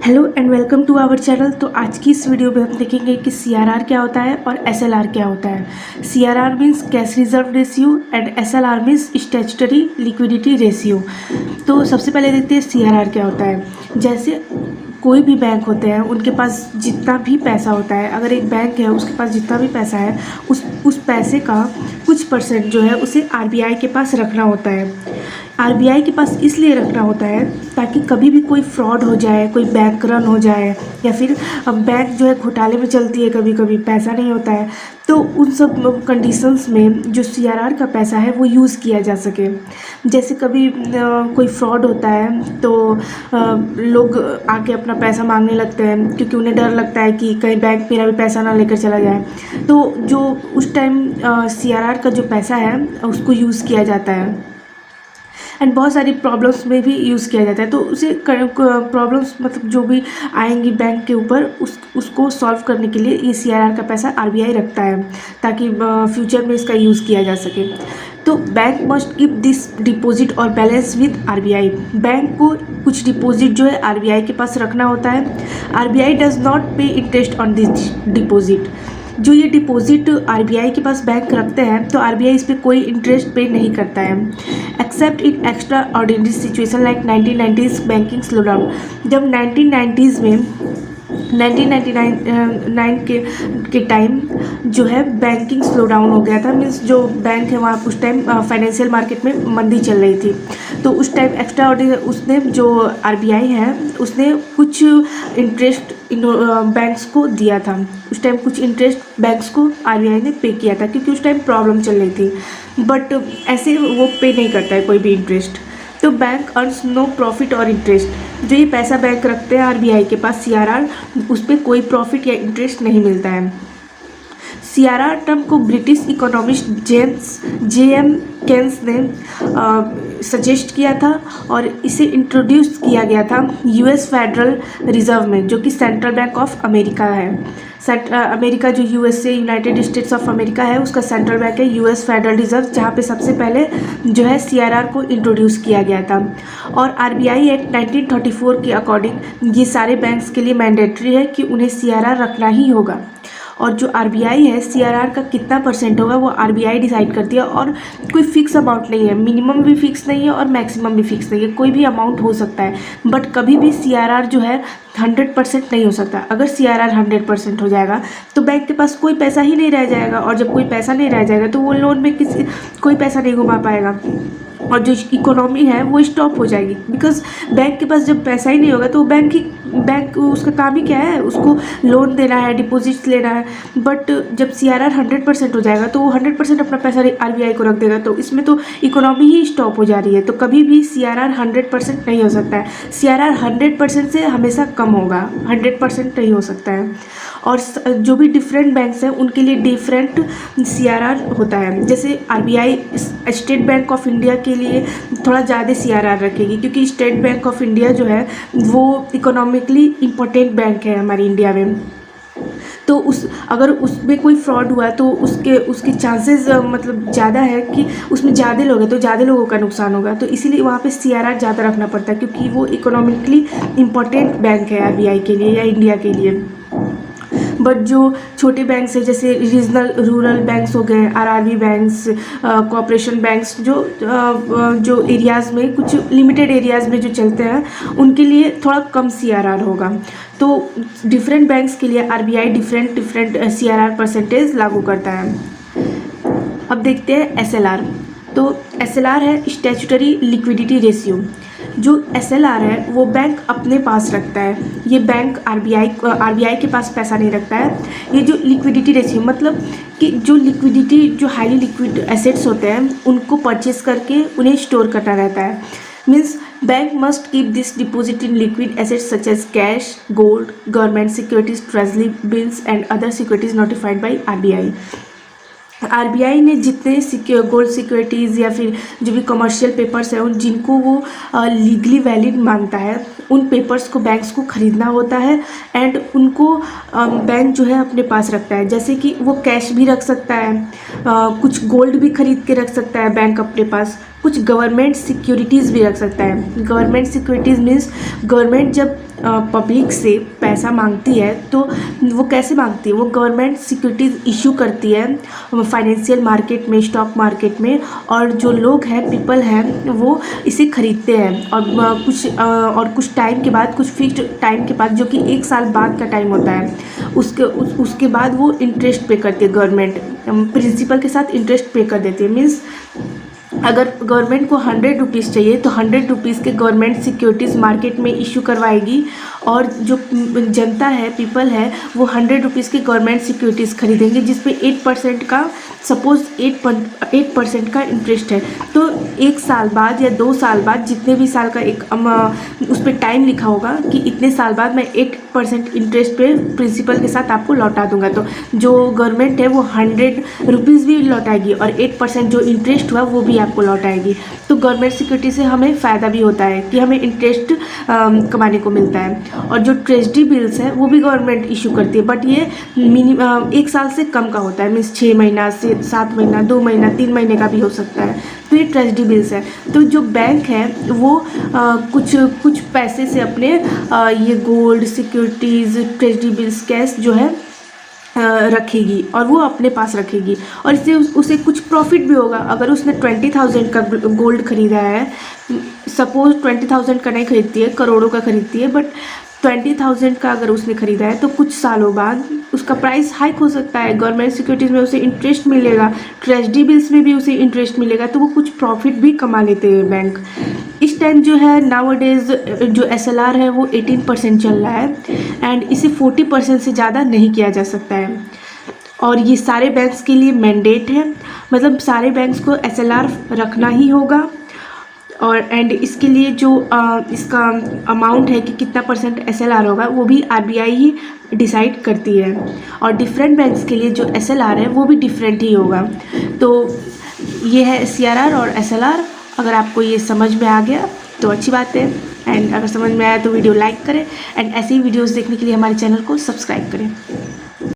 Hello and welcome to our channel. तो आज की इस वीडियो में हम देखेंगे कि सीआरआर क्या होता है और एसएलआर क्या होता है। CRR means cash reserve ratio and SLR means statutory liquidity ratio. तो सबसे पहले देखते हैं सीआरआर क्या होता है। जैसे कोई भी बैंक होते हैं, उनके पास जितना भी पैसा होता है, अगर एक बैंक है उसके पास जितना भी पैसा है उस पैसे का कुछ परसेंट जो है उसे आरबीआई के पास रखना होता है। आरबीआई के पास इसलिए रखना होता है ताकि कभी भी कोई फ्रॉड हो जाए, कोई बैंक रन हो जाए, या फिर बैंक जो है घोटाले में चलती है, कभी कभी पैसा नहीं होता है, तो उन सब कंडीशंस में जो सीआरआर का पैसा है वो यूज़ किया जा सके। जैसे कभी कोई फ्रॉड होता है तो लोग आके अपना पैसा मांगने लगते हैं, क्योंकि उन्हें डर लगता है कि कहीं बैंक मेरा भी पैसा ना लेकर चला जाए। तो जो उस टाइम सीआरआर का जो पैसा है उसको यूज़ किया जाता है एंड बहुत सारी प्रॉब्लम्स में भी यूज़ किया जाता है। तो उसे प्रॉब्लम्स मतलब जो भी आएंगी बैंक के ऊपर उसको सॉल्व करने के लिए ये सीआरआर का पैसा आरबीआई रखता है, ताकि फ्यूचर में इसका यूज़ किया जा सके। तो bank must keep this deposit और बैलेंस विद आरबीआई। बैंक को कुछ डिपॉजिट जो है आरबीआई के पास रखना होता है। आरबीआई डज नॉट पे इंटरेस्ट ऑन दिस डिपॉजिट। जो ये डिपॉजिट आरबीआई के पास बैंक रखते हैं तो आरबीआई इस पर कोई इंटरेस्ट पे नहीं करता है, एक्सेप्ट इन extra ordinary situation like 1990s banking slowdown. जब 1990s में 1999 के टाइम जो है बैंकिंग स्लो डाउन हो गया था, मीन्स जो बैंक है वहाँ उस टाइम फाइनेंशियल मार्केट में मंदी चल रही थी। तो उस टाइम एक्स्ट्रा ऑर्डिनरी उसने जो आरबीआई है उसने कुछ इंटरेस्ट बैंक्स को दिया था। उस टाइम कुछ इंटरेस्ट बैंक्स को आरबीआई ने पे किया था, क्योंकि उस टाइम प्रॉब्लम चल रही थी। बट ऐसे वो पे नहीं करता है कोई भी इंटरेस्ट। तो बैंक अर्न्स नो प्रॉफिट और इंटरेस्ट। जो ये पैसा बैंक रखते हैं आरबीआई के पास सीआरआर, उस पर कोई प्रॉफिट या इंटरेस्ट नहीं मिलता है। सीआरआर टर्म को ब्रिटिश इकोनॉमिस्ट जे.एम. केन्स ने सजेस्ट किया था और इसे इंट्रोड्यूस किया गया था यूएस फेडरल रिजर्व में, जो कि सेंट्रल बैंक ऑफ अमेरिका है। अमेरिका जो USA United states of America है उसका सेंट्रल बैंक है यूएस फेडरल रिजर्व, जहाँ पे सबसे पहले जो है सीआरआर को इंट्रोड्यूस किया गया था। और आरबीआई एक्ट 1934 के अकॉर्डिंग ये सारे बैंक्स के लिए मैंडेटरी है कि उन्हें सीआरआर रखना ही होगा। और जो आरबीआई है सीआरआर का कितना परसेंट होगा वो आरबीआई डिसाइड करती है, और कोई फिक्स अमाउंट नहीं है, मिनिमम भी फिक्स नहीं है और मैक्सिमम भी फिक्स नहीं है, कोई भी अमाउंट हो सकता है। बट कभी भी सीआरआर जो है 100% नहीं हो सकता। अगर सीआरआर 100% हो जाएगा तो बैंक के पास कोई पैसा ही नहीं रह जाएगा, और जब कोई पैसा नहीं रह जाएगा तो वो लोन में कोई पैसा नहीं घुमा पाएगा, और जो इकोनॉमी है वो स्टॉप हो जाएगी। बिकॉज बैंक के पास जब पैसा ही नहीं होगा तो बैंक उसका काम ही क्या है, उसको लोन देना है, डिपॉजिट्स लेना है। बट जब सीआरआर 100% हो जाएगा तो वो 100% अपना पैसा आरबीआई को रख देगा, तो इसमें तो इकोनॉमी ही स्टॉप हो जा रही है। तो कभी भी सीआरआर 100% नहीं हो सकता है। सीआरआर 100% से हमेशा कम होगा, 100% नहीं हो सकता है। और जो भी डिफरेंट बैंक्स हैं उनके लिए डिफरेंट सीआरआर होता है। जैसे RBI state bank of India के लिए थोड़ा ज़्यादा सीआरआर रखेगी, क्योंकि स्टेट बैंक ऑफ इंडिया जो है वो इकोनॉमिकली इम्पोर्टेंट बैंक है हमारी इंडिया में। तो अगर उसमें कोई फ्रॉड हुआ तो उसके चांसेस मतलब ज़्यादा है कि उसमें ज़्यादा लोग हैं तो ज़्यादा लोगों का नुकसान होगा। तो इसीलिए वहाँ पे सीआरआर ज़्यादा रखना पड़ता है, क्योंकि वो इकोनॉमिकली इम्पोर्टेंट बैंक है आरबीआई के लिए या इंडिया के लिए। बट जो छोटे बैंक्स हैं जैसे रीजनल रूरल बैंक्स हो गए, आरआरबी बैंक्स, कॉर्पोरेशन बैंक्स, जो एरियाज़ में कुछ लिमिटेड एरियाज़ में जो चलते हैं उनके लिए थोड़ा कम सीआरआर होगा। तो डिफरेंट बैंक्स के लिए आरबीआई डिफरेंट सीआरआर परसेंटेज लागू करता है। अब देखते हैं एसएलआर। तो एसएलआर है स्टैट्यूटरी लिक्विडिटी रेशियो। जो एसएलआर है वो बैंक अपने पास रखता है, ये बैंक आरबीआई के पास पैसा नहीं रखता है। ये जो लिक्विडिटी रेशियो मतलब कि जो लिक्विडिटी जो हाईली लिक्विड एसेट्स होते हैं उनको परचेस करके उन्हें स्टोर करना रहता है। Means bank must keep this deposit in liquid assets such as cash, gold, government securities, treasury bills and other securities notified by RBI. RBI ने जितने गोल्ड सिक्योरिटीज़ या फिर जो भी कमर्शियल पेपर्स हैं उन जिनको वो लीगली वैलिड मानता है, उन पेपर्स को बैंक्स को ख़रीदना होता है एंड उनको बैंक जो है अपने पास रखता है। जैसे कि वो कैश भी रख सकता है, कुछ गोल्ड भी खरीद के रख सकता है बैंक अपने पास, कुछ गवर्नमेंट सिक्योरिटीज़ भी रख सकता है। गवर्नमेंट सिक्योरिटीज़ मीन्स गवर्नमेंट जब पब्लिक से पैसा मांगती है तो वो कैसे मांगती है, वो गवर्नमेंट सिक्योरिटीज़ इशू करती है फाइनेंशियल मार्केट में, स्टॉक मार्केट में, और जो लोग हैं, पीपल हैं, वो इसे खरीदते हैं। और कुछ टाइम के बाद, कुछ फिक्स्ड टाइम के बाद, जो कि 1 साल बाद का टाइम होता है, उसके बाद वो इंटरेस्ट पे करती है गवर्नमेंट, प्रिंसिपल के साथ इंटरेस्ट पे कर देती है। मीन्स अगर गवर्नमेंट को 100 रुपीज़ चाहिए तो 100 रुपीज़ के गवर्नमेंट सिक्योरिटीज़ मार्केट में इशू करवाएगी, और जो जनता है, पीपल है, वो 100 रुपीज़ के गवर्नमेंट सिक्योरिटीज़ खरीदेंगे, जिस पे 8% का, सपोज़ 8% का इंटरेस्ट है। तो 1 साल बाद या 2 साल बाद, जितने भी साल का उस पर टाइम लिखा होगा कि इतने साल बाद मैं 8% इंटरेस्ट पे प्रिंसिपल के साथ आपको लौटा दूंगा। तो जो गवर्नमेंट है वो 100 रुपीज़ भी लौटाएगी, और 8% जो इंटरेस्ट हुआ वो भी आपको लौटाएगी। तो गवर्नमेंट सिक्योरिटी से हमें फ़ायदा भी होता है कि हमें इंटरेस्ट कमाने को मिलता है। और जो ट्रेजरी बिल्स है वो भी गवर्नमेंट इशू करती है, बट ये 1 साल से कम का होता है। मीन्स 6 महीना से 7 महीना, 2 महीना, 3 महीने का भी हो सकता है। तो ये ट्रेजरी बिल्स है। तो जो बैंक है वो कुछ पैसे से अपने ये gold, securities, treasury bills, cash जो है रखेगी, और वो अपने पास रखेगी, और इससे उसे कुछ प्रॉफिट भी होगा। अगर उसने 20,000 का गोल्ड खरीदा है, सपोज 20,000 का नहीं खरीदती है, करोड़ों का खरीदती है, बट 20,000 का अगर उसने खरीदा है तो कुछ सालों बाद उसका प्राइस हाइक हो सकता है। गवर्नमेंट सिक्योरिटीज़ में उसे इंटरेस्ट मिलेगा, ट्रेजरी बिल्स में भी उसे इंटरेस्ट मिलेगा, तो वो कुछ प्रॉफिट भी कमा लेते हैं बैंक। इस टाइम जो है नाउअडेज जो SLR है वो 18% चल रहा है, एंड इसे 40% से ज़्यादा नहीं किया जा सकता है। और ये सारे बैंक्स के लिए मैंडेट है, मतलब सारे बैंक्स को SLR रखना ही होगा। और इसके लिए जो इसका अमाउंट है कि कितना % SLR होगा, वो भी RBI ही डिसाइड करती है, और डिफरेंट बैंक्स के लिए जो SLR है वो भी डिफरेंट ही होगा। तो ये है CRR और SLR। अगर आपको ये समझ में आ गया तो अच्छी बात है, एंड अगर समझ में आया तो वीडियो लाइक करें, एंड ऐसी वीडियोस देखने के लिए हमारे चैनल को सब्सक्राइब करें।